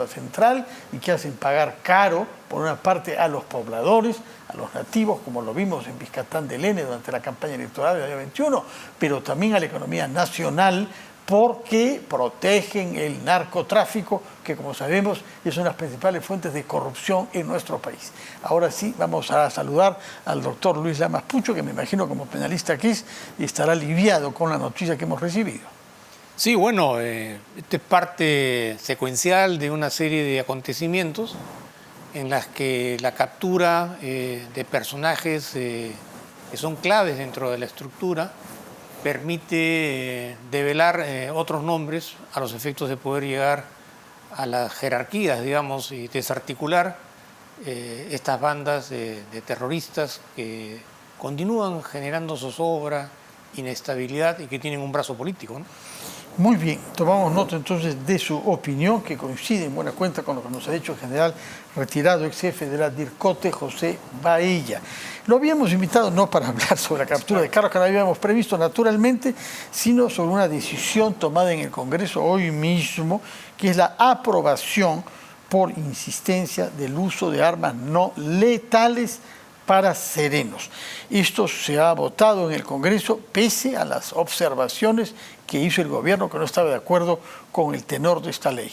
central y que hacen pagar caro, por una parte, a los pobladores, a los nativos, como lo vimos en Vizcatán del N durante la campaña electoral del año 21, pero también a la economía nacional, porque protegen el narcotráfico, que como sabemos es una de las principales fuentes de corrupción en nuestro país. Ahora sí, vamos a saludar al doctor Luis Lamas Pucho, que me imagino como penalista que es, y estará aliviado con la noticia que hemos recibido. Sí, bueno, esta es parte secuencial de una serie de acontecimientos en las que la captura de personajes que son claves dentro de la estructura permite develar otros nombres a los efectos de poder llegar a las jerarquías, digamos, y desarticular estas bandas de terroristas que continúan generando zozobra, inestabilidad y que tienen un brazo político, ¿no? Muy bien, tomamos nota entonces de su opinión, que coincide en buena cuenta con lo que nos ha dicho el general retirado, ex jefe de la DIRCOTE, José Baella. Lo habíamos invitado no para hablar sobre la captura de Carlos, que no habíamos previsto naturalmente, sino sobre una decisión tomada en el Congreso hoy mismo, que es la aprobación por insistencia del uso de armas no letales para serenos. Esto se ha votado en el Congreso pese a las observaciones que hizo el gobierno, que no estaba de acuerdo con el tenor de esta ley.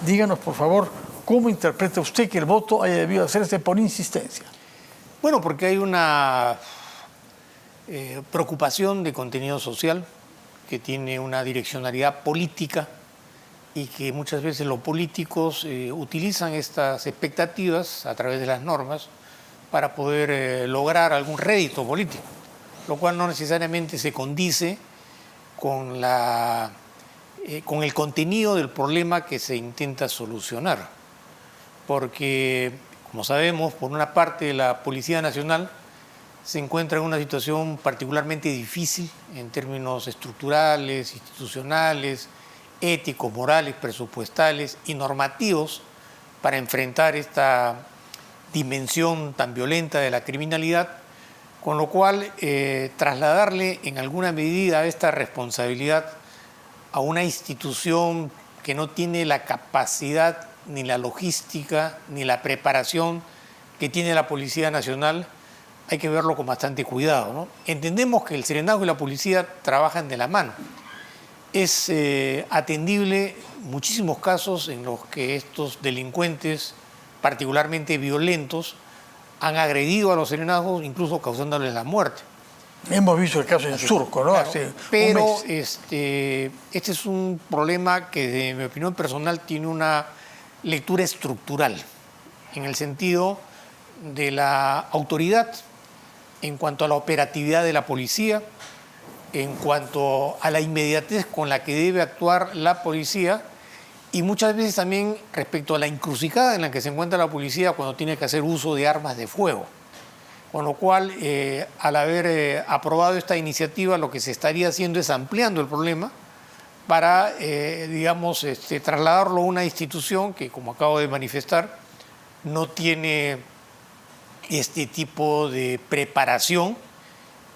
Díganos, por favor, ¿cómo interpreta usted que el voto haya debido hacerse por insistencia? Bueno, porque hay una preocupación de contenido social que tiene una direccionalidad política y que muchas veces los políticos utilizan estas expectativas a través de las normas para poder lograr algún rédito político, lo cual no necesariamente se condice con el contenido del problema que se intenta solucionar. Porque, como sabemos, por una parte la Policía Nacional se encuentra en una situación particularmente difícil en términos estructurales, institucionales, éticos, morales, presupuestales y normativos para enfrentar esta dimensión tan violenta de la criminalidad, con lo cual trasladarle en alguna medida esta responsabilidad a una institución que no tiene la capacidad, ni la logística, ni la preparación que tiene la Policía Nacional, hay que verlo con bastante cuidado, ¿no? Entendemos que el serenazgo y la policía trabajan de la mano. Es atendible muchísimos casos en los que estos delincuentes, particularmente violentos, han agredido a los serenazgos, incluso causándoles la muerte. Hemos visto el caso en Surco, ¿no? Claro, Hace pero un mes. este es un problema que, de mi opinión personal, tiene una lectura estructural, en el sentido de la autoridad, en cuanto a la operatividad de la policía, en cuanto a la inmediatez con la que debe actuar la policía, y muchas veces también respecto a la encrucijada en la que se encuentra la policía cuando tiene que hacer uso de armas de fuego. Con lo cual, al haber aprobado esta iniciativa, lo que se estaría haciendo es ampliando el problema para, digamos, trasladarlo a una institución que, como acabo de manifestar, no tiene este tipo de preparación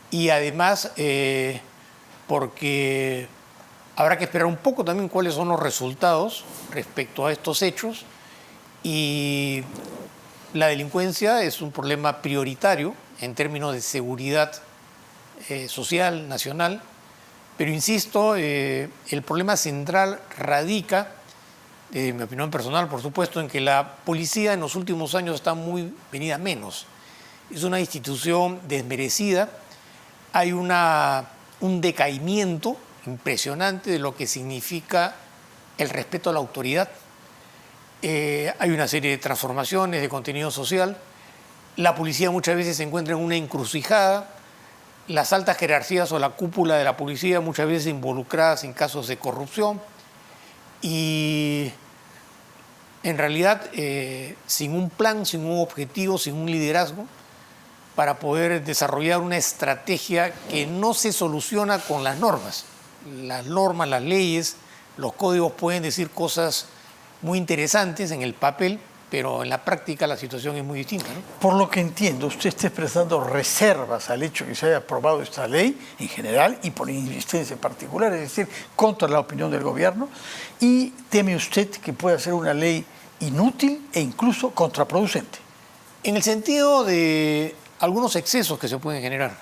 y además porque habrá que esperar un poco también cuáles son los resultados respecto a estos hechos, y la delincuencia es un problema prioritario en términos de seguridad social, nacional, pero insisto, el problema central radica, de mi opinión personal, por supuesto, en que la policía en los últimos años está muy venida menos. Es una institución desmerecida, hay un decaimiento impresionante de lo que significa el respeto a la autoridad. Hay una serie de transformaciones de contenido social. La policía muchas veces se encuentra en una encrucijada. Las altas jerarquías o la cúpula de la policía muchas veces involucradas en casos de corrupción. Y en realidad, sin un plan, sin un objetivo, sin un liderazgo, para poder desarrollar una estrategia que no se soluciona con las normas. Las normas, las leyes, los códigos pueden decir cosas muy interesantes en el papel, pero en la práctica la situación es muy distinta, ¿no? Por lo que entiendo, usted está expresando reservas al hecho de que se haya aprobado esta ley en general y por insistencia en particular, es decir, contra la opinión del gobierno, y teme usted que pueda ser una ley inútil e incluso contraproducente. En el sentido de algunos excesos que se pueden generar,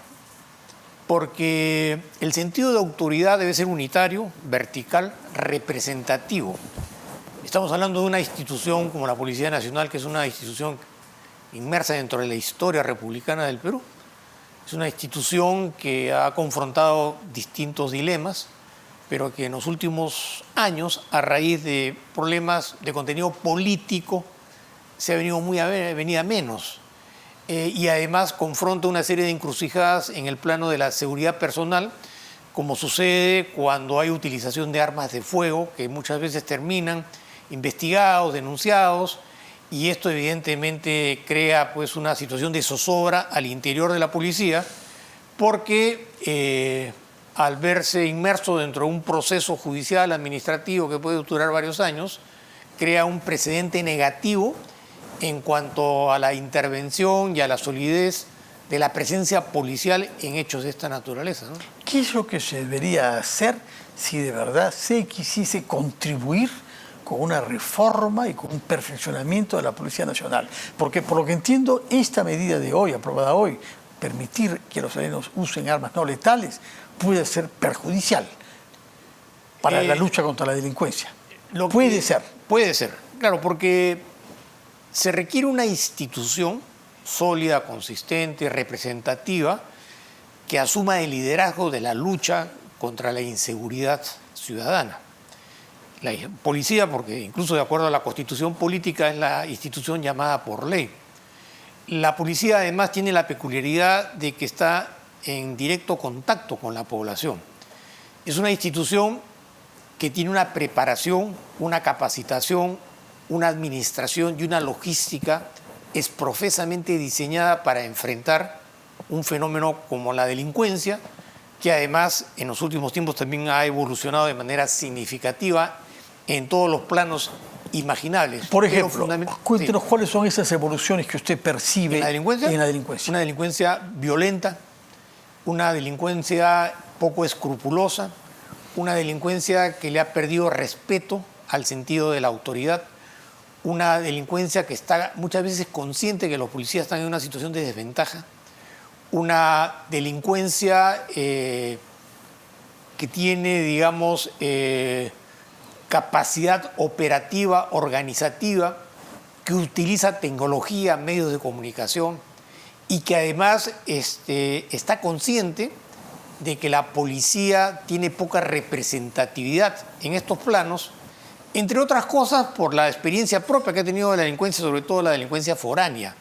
porque el sentido de autoridad debe ser unitario, vertical, representativo. Estamos hablando de una institución como la Policía Nacional, que es una institución inmersa dentro de la historia republicana del Perú. Es una institución que ha confrontado distintos dilemas, pero que en los últimos años, a raíz de problemas de contenido político, se ha venido muy a menos. Y además confronta una serie de encrucijadas en el plano de la seguridad personal, como sucede cuando hay utilización de armas de fuego, que muchas veces terminan investigados, denunciados, y esto evidentemente crea pues una situación de zozobra al interior de la policía, porque al verse inmerso dentro de un proceso judicial, administrativo que puede durar varios años, crea un precedente negativo en cuanto a la intervención y a la solidez de la presencia policial en hechos de esta naturaleza, ¿no? ¿Qué es lo que se debería hacer si de verdad se quisiese contribuir con una reforma y con un perfeccionamiento de la Policía Nacional? Porque por lo que entiendo, esta medida de hoy, aprobada hoy, permitir que los chilenos usen armas no letales, puede ser perjudicial para la lucha contra la delincuencia. Puede ser. Puede ser, claro, porque se requiere una institución sólida, consistente, representativa, que asuma el liderazgo de la lucha contra la inseguridad ciudadana. La policía, porque incluso de acuerdo a la Constitución política, es la institución llamada por ley. La policía además tiene la peculiaridad de que está en directo contacto con la población. Es una institución que tiene una preparación, una capacitación, una administración y una logística es profesamente diseñada para enfrentar un fenómeno como la delincuencia, que además en los últimos tiempos también ha evolucionado de manera significativa en todos los planos imaginables. Por ejemplo, cuéntenos cuáles son esas evoluciones que usted percibe en la delincuencia. Una delincuencia violenta, una delincuencia poco escrupulosa, una delincuencia que le ha perdido respeto al sentido de la autoridad, una delincuencia que está muchas veces consciente que los policías están en una situación de desventaja, una delincuencia que tiene, digamos, capacidad operativa, organizativa, que utiliza tecnología, medios de comunicación y que además está consciente de que la policía tiene poca representatividad en estos planos, entre otras cosas por la experiencia propia que ha tenido de la delincuencia, sobre todo la delincuencia foránea,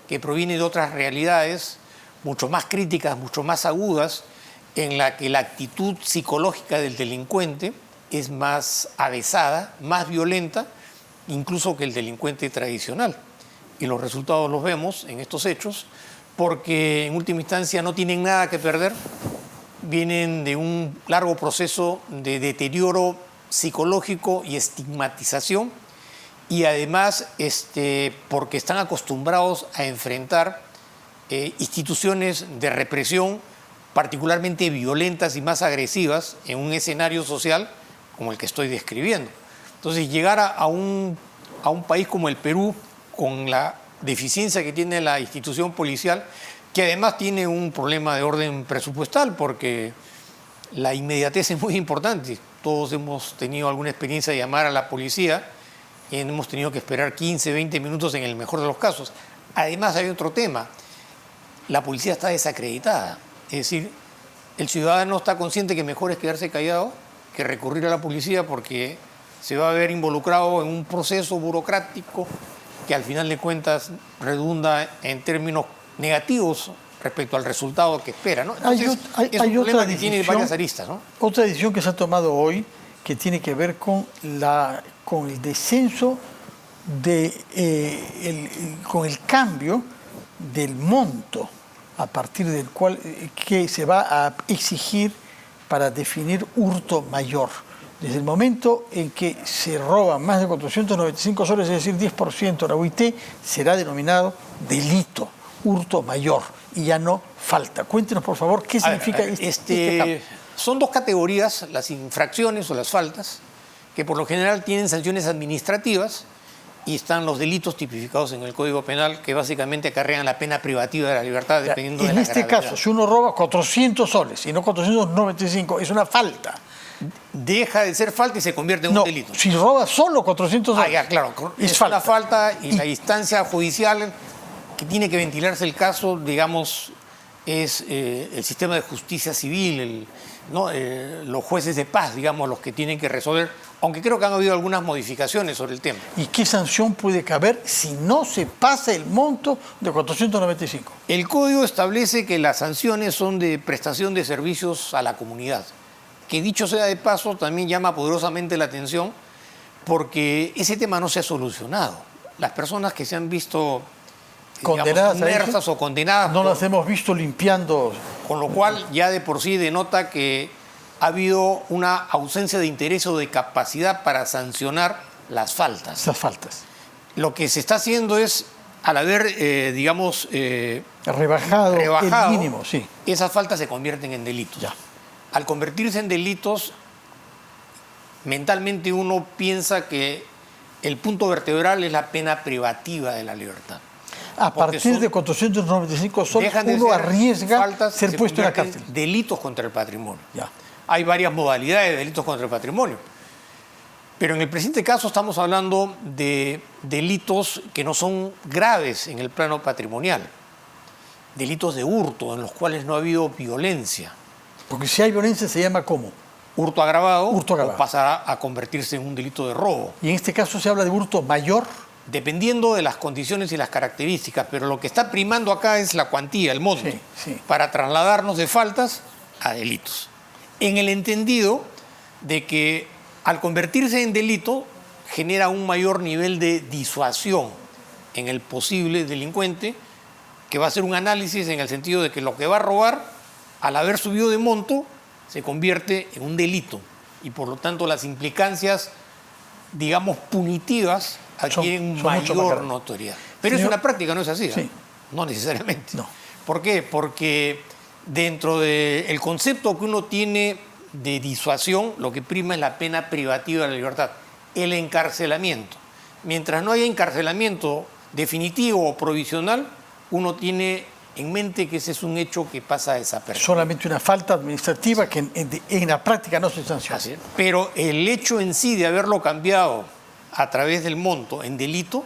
que proviene de otras realidades mucho más críticas, mucho más agudas, en la que la actitud psicológica del delincuente es más avesada, más violenta, incluso que el delincuente tradicional. Y los resultados los vemos en estos hechos, porque en última instancia no tienen nada que perder, vienen de un largo proceso de deterioro psicológico y estigmatización, y además porque están acostumbrados a enfrentar instituciones de represión particularmente violentas y más agresivas en un escenario social como el que estoy describiendo. Entonces, llegar a un país como el Perú, con la deficiencia que tiene la institución policial, que además tiene un problema de orden presupuestal, porque la inmediatez es muy importante. Todos hemos tenido alguna experiencia de llamar a la policía y hemos tenido que esperar 15, 20 minutos en el mejor de los casos. Además, hay otro tema. La policía está desacreditada. Es decir, el ciudadano está consciente que mejor es quedarse callado que recurrir a la policía, porque se va a ver involucrado en un proceso burocrático que al final de cuentas redunda en términos negativos respecto al resultado que espera, ¿no? Entonces, es un problema que tiene varias aristas, ¿no? Otra decisión que se ha tomado hoy que tiene que ver con el descenso con el cambio del monto a partir del cual que se va a exigir para definir hurto mayor. Desde el momento en que se roban más de 495 soles, es decir, 10% de la UIT, será denominado delito, hurto mayor, y ya no falta. Cuéntenos, por favor, qué significa este cambio. Son dos categorías, las infracciones o las faltas, que por lo general tienen sanciones administrativas y están los delitos tipificados en el Código Penal que básicamente acarrean la pena privativa de la libertad dependiendo de la gravedad. En este caso, si uno roba 400 soles y no 495, es una falta. Deja de ser falta y se convierte en un delito. Si roba solo 400 soles, ya, claro, es una falta y la instancia judicial que tiene que ventilarse el caso, digamos, es el sistema de justicia civil, los jueces de paz, digamos, los que tienen que resolver, aunque creo que han habido algunas modificaciones sobre el tema. ¿Y qué sanción puede caber si no se pasa el monto de 495? El Código establece que las sanciones son de prestación de servicios a la comunidad, que dicho sea de paso también llama poderosamente la atención porque ese tema no se ha solucionado. Las personas que se han visto condenadas, inmersas o condenadas. No las hemos visto limpiando. Con lo cual ya de por sí denota que ha habido una ausencia de interés o de capacidad para sancionar las faltas. Esas faltas. Lo que se está haciendo es, al haber, rebajado el mínimo, sí, esas faltas se convierten en delitos. Ya. Al convertirse en delitos, mentalmente uno piensa que el punto vertebral es la pena privativa de la libertad. A partir de 495 soles uno arriesga ser puesto en la cárcel. Delitos contra el patrimonio. Ya. Hay varias modalidades de delitos contra el patrimonio. Pero en el presente caso estamos hablando de delitos que no son graves en el plano patrimonial. Delitos de hurto en los cuales no ha habido violencia. Porque si hay violencia se llama ¿cómo? Hurto agravado, hurto agravado. O pasará a convertirse en un delito de robo. Y en este caso se habla de hurto mayor. Dependiendo de las condiciones y las características, pero lo que está primando acá es la cuantía, el monto, sí. Para trasladarnos de faltas a delitos. En el entendido de que al convertirse en delito genera un mayor nivel de disuasión en el posible delincuente, que va a hacer un análisis en el sentido de que lo que va a robar, al haber subido de monto, se convierte en un delito y por lo tanto las implicancias, digamos, punitivas adquieren mayor notoriedad. Pero es una práctica, no es así, sí. No necesariamente. No. ¿Por qué? Porque dentro del concepto que uno tiene de disuasión, lo que prima es la pena privativa de la libertad, el encarcelamiento. Mientras no haya encarcelamiento definitivo o provisional, uno tiene en mente que ese es un hecho que pasa desapercibido. Solamente una falta administrativa que en la práctica no se sanciona. Así es. Pero el hecho en sí de haberlo cambiado a través del monto en delito,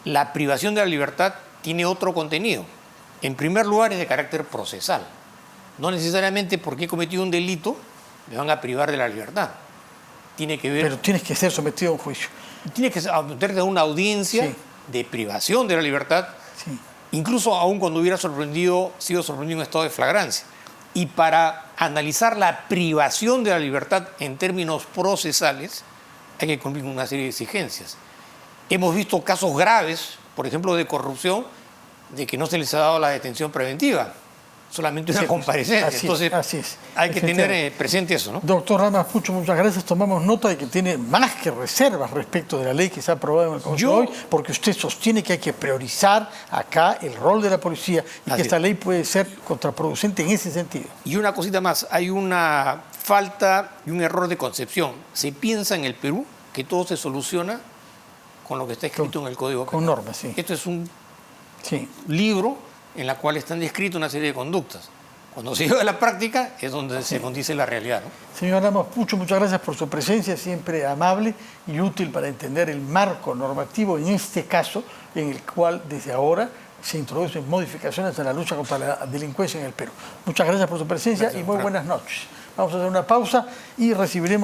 la privación de la libertad tiene otro contenido. En primer lugar es de carácter procesal. No necesariamente porque he cometido un delito me van a privar de la libertad. Tiene que ver... Pero tienes que ser sometido a un juicio. Tienes que someterte a una audiencia de privación de la libertad, incluso aún cuando hubiera sido sorprendido en estado de flagrancia. Y para analizar la privación de la libertad en términos procesales, hay que cumplir una serie de exigencias. Hemos visto casos graves, por ejemplo, de corrupción, de que no se les ha dado la detención preventiva, solamente una comparecencia. Entonces, hay que tener presente eso, ¿no? Doctor Ramas Pucho, muchas gracias. Tomamos nota de que tiene más que reservas respecto de la ley que se ha aprobado en el Congreso hoy, porque usted sostiene que hay que priorizar acá el rol de la policía y que esta ley puede ser contraproducente en ese sentido. Y una cosita más, hay una falta y un error de concepción. Se piensa en el Perú que todo se soluciona con lo que está escrito en el Código Penal. Con normas, sí. Esto es un libro en la cual están descritas una serie de conductas. Cuando se lleva a la práctica es donde se condice la realidad, ¿no? Señor Ramas Pucho, muchas gracias por su presencia, siempre amable y útil para entender el marco normativo, en este caso, en el cual desde ahora se introducen modificaciones en la lucha contra la delincuencia en el Perú. Muchas gracias por su presencia y muy buenas noches. Vamos a hacer una pausa y recibiremos